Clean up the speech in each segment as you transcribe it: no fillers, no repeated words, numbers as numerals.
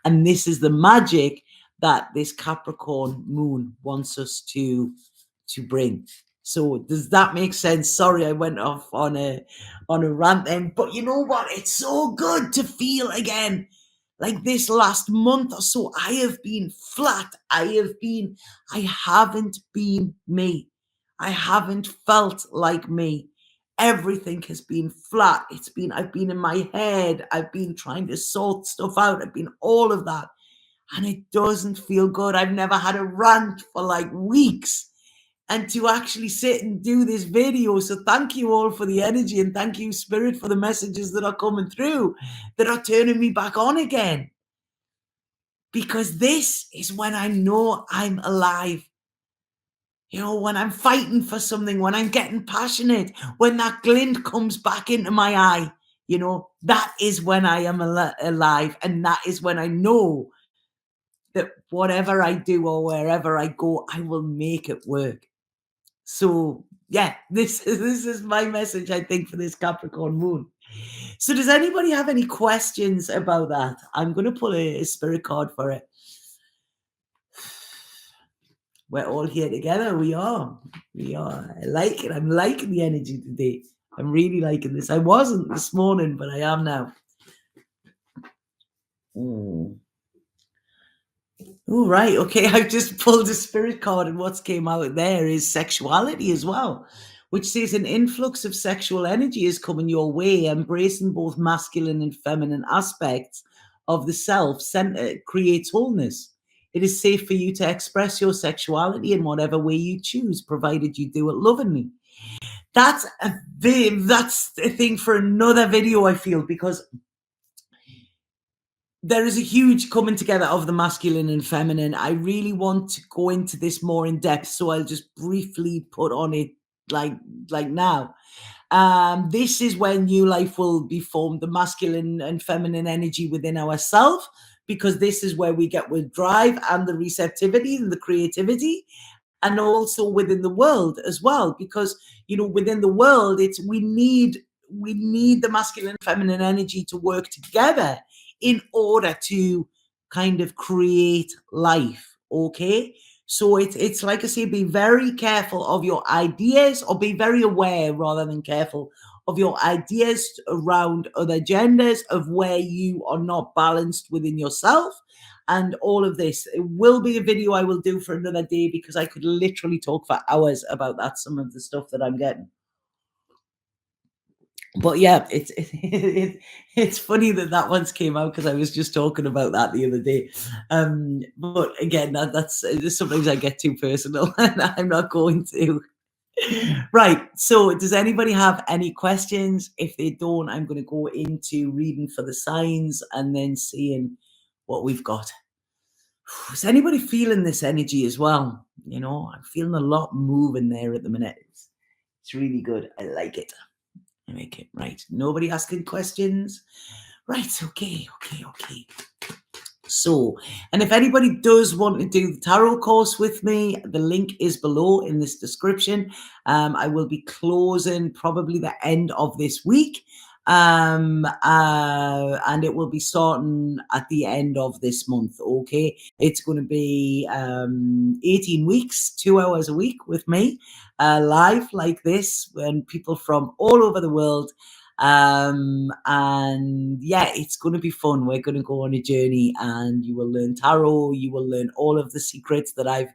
And this is the magic that this Capricorn moon wants us to bring. So does that make sense? Sorry, I went off on a rant then, but you know what? It's so good to feel again. Like this last month or so, I have been flat. I haven't been me. I haven't felt like me. Everything has been flat. I've been in my head. I've been trying to sort stuff out. I've been all of that. And it doesn't feel good. I've never had a rant for like weeks. And to actually sit and do this video. So thank you all for the energy, and thank you, Spirit, for the messages that are coming through, that are turning me back on again. Because this is when I know I'm alive. You know, when I'm fighting for something, when I'm getting passionate, when that glint comes back into my eye, you know, that is when I am alive. And that is when I know that whatever I do or wherever I go, I will make it work. So yeah, this is my message, I think, for this Capricorn moon. So does anybody have any questions about that? I'm going to pull a spirit card for it. We're all here together. We are. I like it. I'm liking the energy today. I'm really liking this. I wasn't this morning, but I am now. Oh, right. Okay. I've just pulled a spirit card, and what's came out there is sexuality as well, which says an influx of sexual energy is coming your way, embracing both masculine and feminine aspects of the self center creates wholeness. It is safe for you to express your sexuality in whatever way you choose, provided you do it lovingly. That's a thing for another video, I feel, because there is a huge coming together of the masculine and feminine. I really want to go into this more in depth, so I'll just briefly put on it like now. This is when new life will be formed, the masculine and feminine energy within ourselves, because this is where we get with drive and the receptivity and the creativity, and also within the world as well, because you know, within the world, we need the masculine and feminine energy to work together in order to kind of create life. Okay, so it's like I say, be very careful of your ideas, or be very aware rather than careful of your ideas around other genders, of where you are not balanced within yourself. And all of this, it will be a video I will do for another day, because I could literally talk for hours about that, some of the stuff that I'm getting. But yeah, it's funny that one's came out, because I was just talking about that the other day. But again, that's sometimes I get too personal, and I'm not going to. Right. So does anybody have any questions? If they don't, I'm going to go into reading for the signs and then seeing what we've got. Is anybody feeling this energy as well? You know, I'm feeling a lot moving there at the minute. It's really good. I like it. I make it. Right. Nobody asking questions. Right. Okay. So, and if anybody does want to do the tarot course with me, the link is below in this description. I will be closing probably the end of this week. And it will be starting at the end of this month. Okay, it's going to be 18 weeks, 2 hours a week with me, live like this, when people from all over the world. And yeah, it's going to be fun. We're going to go on a journey, and you will learn tarot. You will learn all of the secrets that I've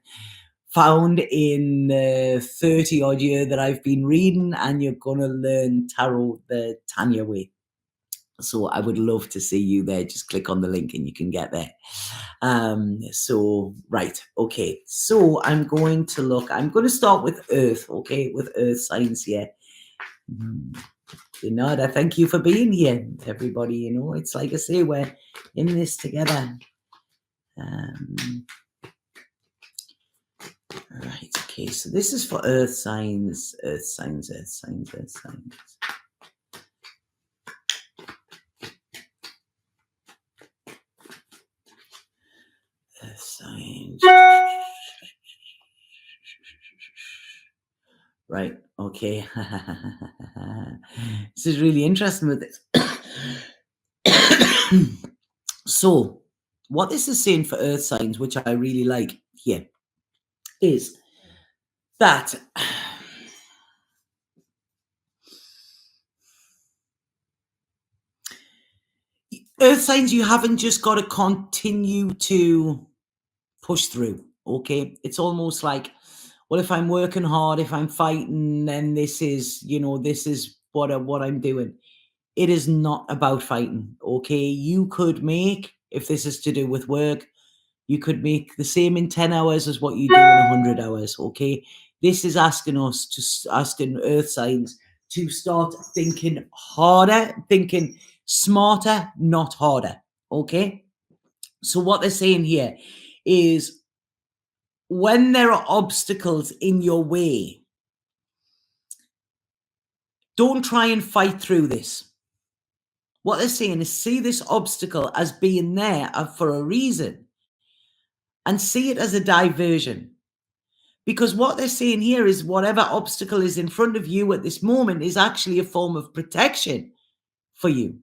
found in the 30 odd year that I've been reading, and you're going to learn tarot the Tanya way. So I would love to see you there. Just click on the link and you can get there. So, right. Okay. So I'm going to start with Earth. Okay. With Earth signs here. I thank you for being here, everybody. You know, it's like I say, we're in this together. Right. Okay. So this is for Earth signs. Earth signs. Right. Okay. This is really interesting with this. So what this is saying for earth signs, which I really like here, is that earth signs, you haven't just got to continue to push through. Okay. It's almost like, well, if I'm working hard, if I'm fighting, then this is, this is what I'm doing. It is not about fighting. Okay. You could make, if this is to do with work, you could make the same in 10 hours as what you do in 100 hours. Okay. This is asking asking earth signs to start thinking harder, thinking smarter, not harder. Okay. So what they're saying here is, when there are obstacles in your way, don't try and fight through this. What they're saying is, see this obstacle as being there for a reason and see it as a diversion. Because what they're saying here is, whatever obstacle is in front of you at this moment is actually a form of protection for you.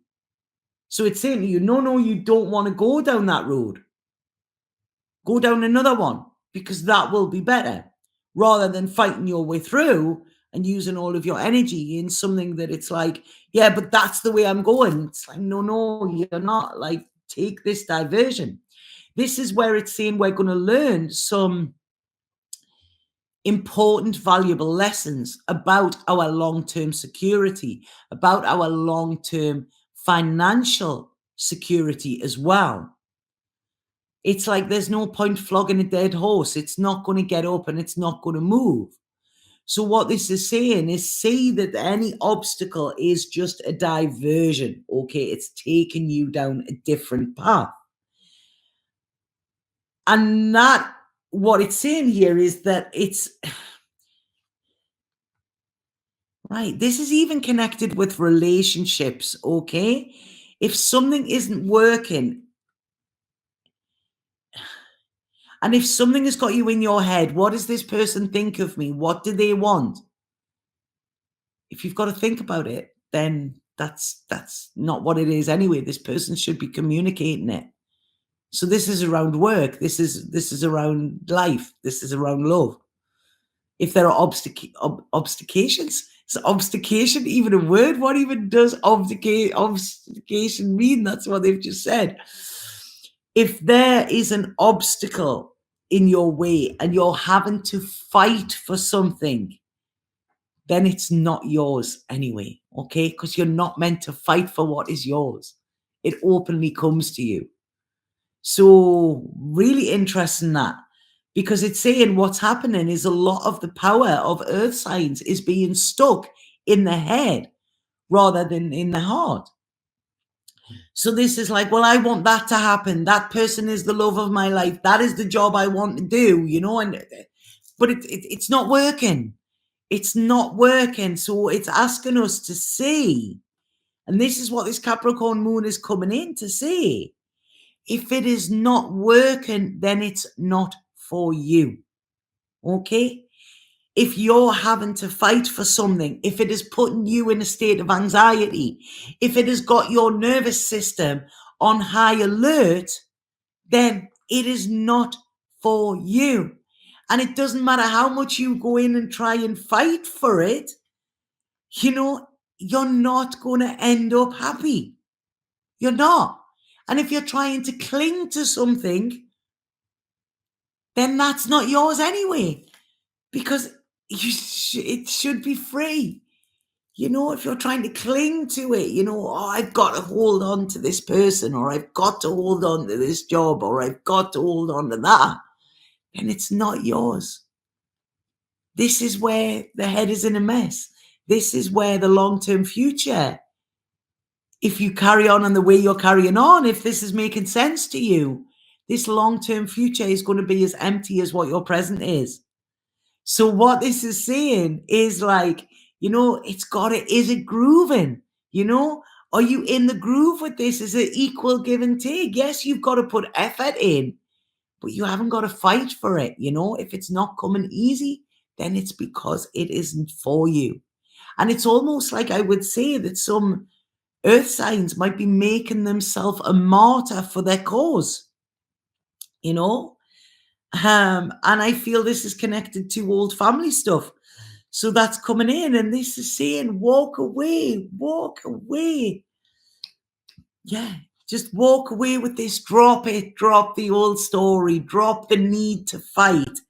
So it's saying to you, no, you don't want to go down that road. Go down another one, because that will be better, rather than fighting your way through and using all of your energy in something that it's like, yeah, but that's the way I'm going. It's like, no, you're not. Like, take this diversion. This is where it's saying we're going to learn some important, valuable lessons about our long-term security, about our long-term financial security as well. It's like, there's no point flogging a dead horse. It's not going to get up and it's not going to move. So what this is saying is, see that any obstacle is just a diversion. Okay. It's taking you down a different path. And that, what it's saying here is that it's right. This is even connected with relationships. Okay. If something isn't working, and if something has got you in your head, what does this person think of me? What do they want? If you've got to think about it, then that's not what it is anyway. This person should be communicating it. So this is around work. This is around life. This is around love. If there are obstications, is obstication even a word? What even does obstication mean? That's what they've just said. If there is an obstacle in your way and you're having to fight for something, then it's not yours anyway, okay? Because you're not meant to fight for what is yours. It openly comes to you. So really interesting that, because it's saying what's happening is a lot of the power of earth signs is being stuck in the head rather than in the heart. So this is like, well, I want that to happen. That person is the love of my life. That is the job I want to do, but it's not working. It's not working. So it's asking us to see, and this is what this Capricorn moon is coming in to say. If it is not working, then it's not for you. Okay? If you're having to fight for something, if it is putting you in a state of anxiety, if it has got your nervous system on high alert, then it is not for you. And it doesn't matter how much you go in and try and fight for it, you're not going to end up happy. You're not. And if you're trying to cling to something, then that's not yours anyway, because it should be free. If you're trying to cling to it, I've got to hold on to this person, or I've got to hold on to this job, or I've got to hold on to that, then it's not yours. This is where the head is in a mess. This is where the long-term future, if you carry on in the way you're carrying on, if this is making sense to you, this long-term future is going to be as empty as what your present is. So what this is saying is like, is it grooving? Are you in the groove with this? Is it equal give and take? Yes, you've got to put effort in, but you haven't got to fight for it. If it's not coming easy, then it's because it isn't for you. And it's almost like, I would say that some earth signs might be making themselves a martyr for their cause. you know. And I feel this is connected to old family stuff. So that's coming in, and this is saying, walk away, walk away. Yeah, just walk away with this. Drop it, drop the old story, drop the need to fight,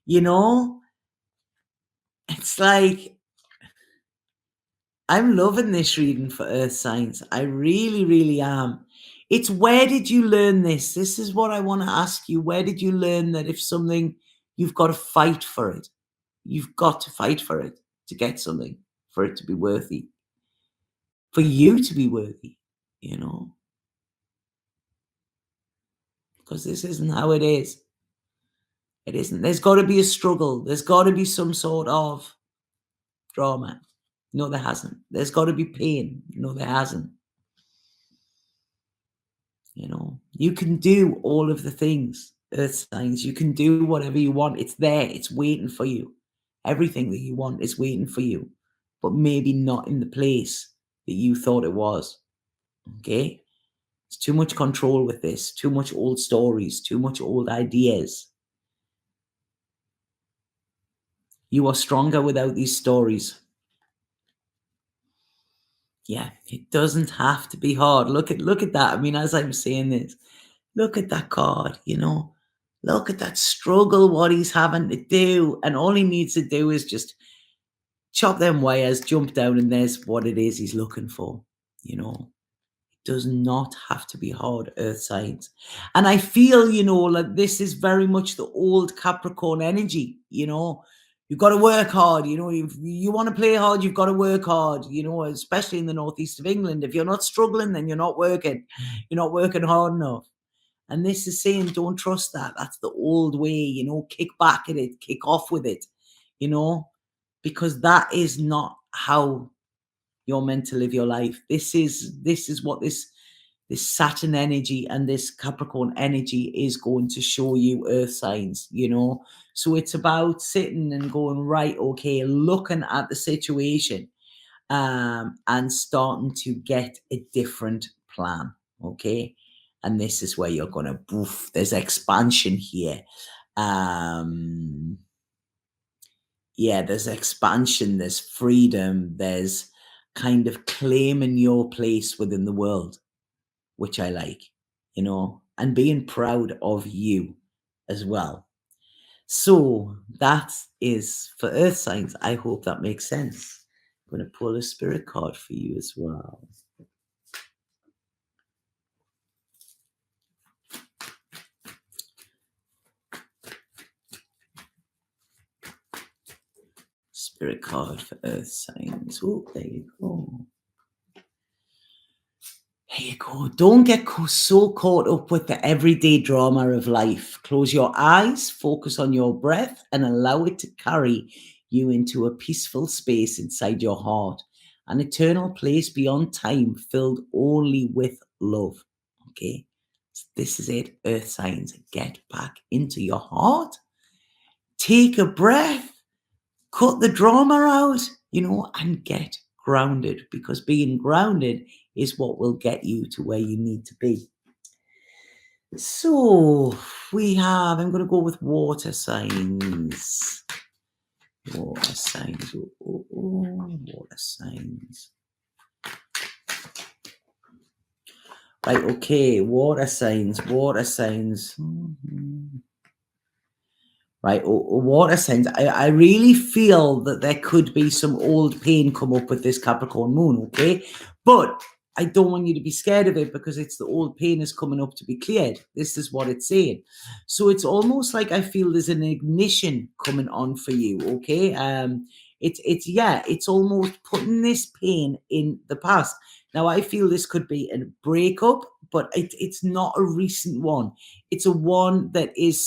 you know? It's like, I'm loving this reading for earth signs. I really, really am. It's where did you learn this? This is what I want to ask you. Where did you learn that if something, you've got to fight for it? You've got to fight for it to get something, for it to be worthy, for you to be worthy, you know? Because this isn't how it is. It isn't. There's got to be a struggle. There's got to be some sort of drama. No, there hasn't. There's got to be pain. No, there hasn't. You know, you can do all of the things, earth signs. You can do whatever you want. It's there. It's waiting for you. Everything that you want is waiting for you, but maybe not in the place that you thought it was. Okay? It's too much control with this. Too much old stories. Too much old ideas. You are stronger without these stories. Yeah, it doesn't have to be hard. Look at that. I mean, as I'm saying this, look at that card, you know. Look at that struggle, what he's having to do. And all he needs to do is just chop them wires, jump down, and there's what it is he's looking for, you know. Does not have to be hard, earth signs. And I feel, you know, like this is very much the old Capricorn energy, you know. You've got to work hard, you know. You want to play hard, you've got to work hard, you know, especially in the northeast of England. If you're not struggling, then you're not working. You're not working hard enough. And this is saying, don't trust that. That's the old way, you know. Kick back at it, kick off with it, you know, because that is not how you're meant to live your life. This is what this Saturn energy and this Capricorn energy is going to show you, earth signs, you know. So it's about sitting and going, right, okay, looking at the situation, and starting to get a different plan. Okay. And this is where you're gonna boof, there's expansion here. Yeah, there's expansion, there's freedom, there's kind of claiming your place within the world, which I like, you know, and being proud of you as well. So that is for earth signs. I hope that makes sense. I'm going to pull a spirit card for you as well. Spirit card for earth signs. Oh, there you go. There you go. Don't get so caught up with the everyday drama of life. Close your eyes, focus on your breath, and allow it to carry you into a peaceful space inside your heart, an eternal place beyond time, filled only with love. Okay, so this is it, earth signs. Get back into your heart, take a breath, cut the drama out, you know, and get grounded, because being grounded is what will get you to where you need to be. So we have, I'm going to go with water signs. Water signs. Water signs. Right, okay, water signs. Right, water signs. I really feel that there could be some old pain come up with this Capricorn moon, okay? But I don't want you to be scared of it, because it's the old pain is coming up to be cleared. This is what it's saying. So it's almost like I feel there's an ignition coming on for you, okay? It's almost putting this pain in the past. Now, I feel this could be a breakup, but it's not a recent one. It's a one that is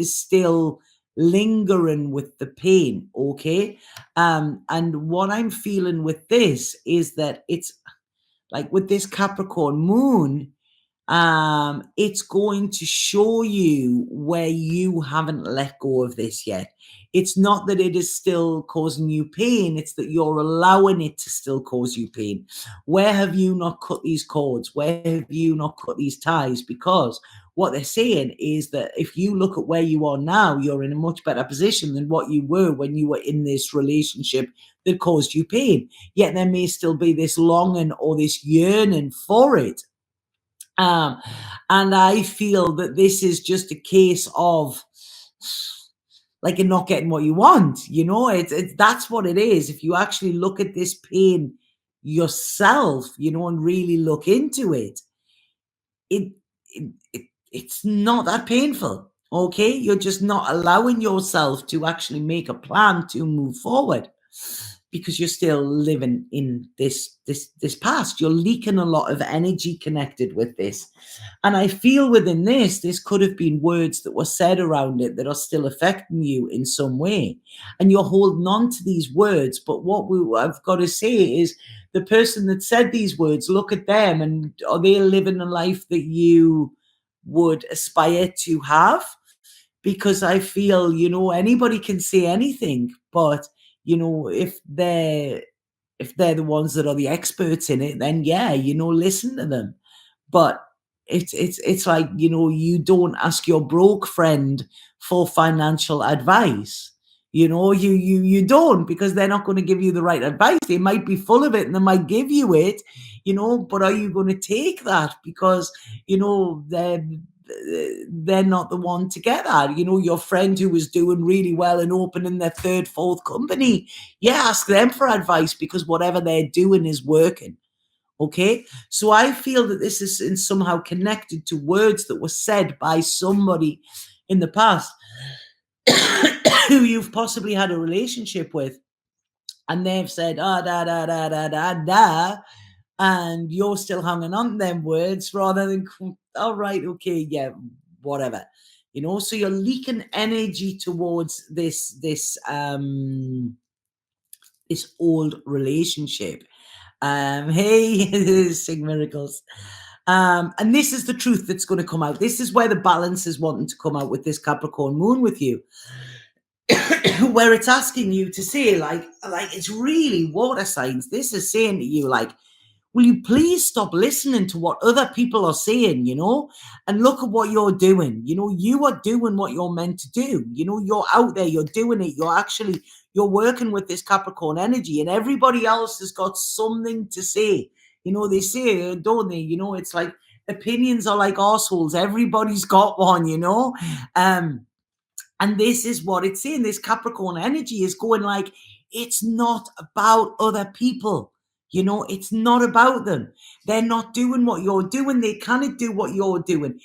still lingering with the pain, okay? And what I'm feeling with this is that it's like with this Capricorn moon, it's going to show you where you haven't let go of this yet. It's not that it is still causing you pain, it's that you're allowing it to still cause you pain. Where have you not cut these cords? Where have you not cut these ties? Because what they're saying is that if you look at where you are now, you're in a much better position than what you were when you were in this relationship that caused you pain. Yet there may still be this longing or this yearning for it. And I feel that this is just a case of like you're not getting what you want, you know, it's that's what it is. If you actually look at this pain yourself, you know, and really look into it, it, it's not that painful. Okay, you're just not allowing yourself to actually make a plan to move forward because you're still living in this past. You're leaking a lot of energy connected with this. And I feel within this could have been words that were said around it that are still affecting you in some way. And you're holding on to these words. But I've got to say is the person that said these words, look at them, and are they living a life that you would aspire to have? Because I feel, you know, anybody can say anything, but you know, if they're the ones that are the experts in it, then yeah, you know, listen to them. But it's like, you know, you don't ask your broke friend for financial advice. You know, you don't, because they're not going to give you the right advice. They might be full of it and they might give you it, you know, but are you going to take that? Because, you know, they're not the one to get that. You know, your friend who was doing really well and opening their third, fourth company, yeah, ask them for advice, because whatever they're doing is working. Okay, so I feel that this is somehow connected to words that were said by somebody in the past who you've possibly had a relationship with, and they've said, ah, da, da, da, da, da, da, and you're still hanging on to them words rather than, all right, okay, yeah, whatever. You know, so you're leaking energy towards this old relationship. Hey, Sig Miracles. And this is the truth that's going to come out. This is where the balance is wanting to come out with this Capricorn moon with you. Where it's asking you to say, like it's really water signs. This is saying to you, like, will you please stop listening to what other people are saying, you know, and look at what you're doing. You know, you are doing what you're meant to do. You know, you're out there, you're doing it. You're working with this Capricorn energy, and everybody else has got something to say. You know, they say, don't they? You know, it's like opinions are like arseholes. Everybody's got one, you know. And this is what it's saying. This Capricorn energy is going like, it's not about other people. You know, it's not about them. They're not doing what you're doing. They cannot do what you're doing.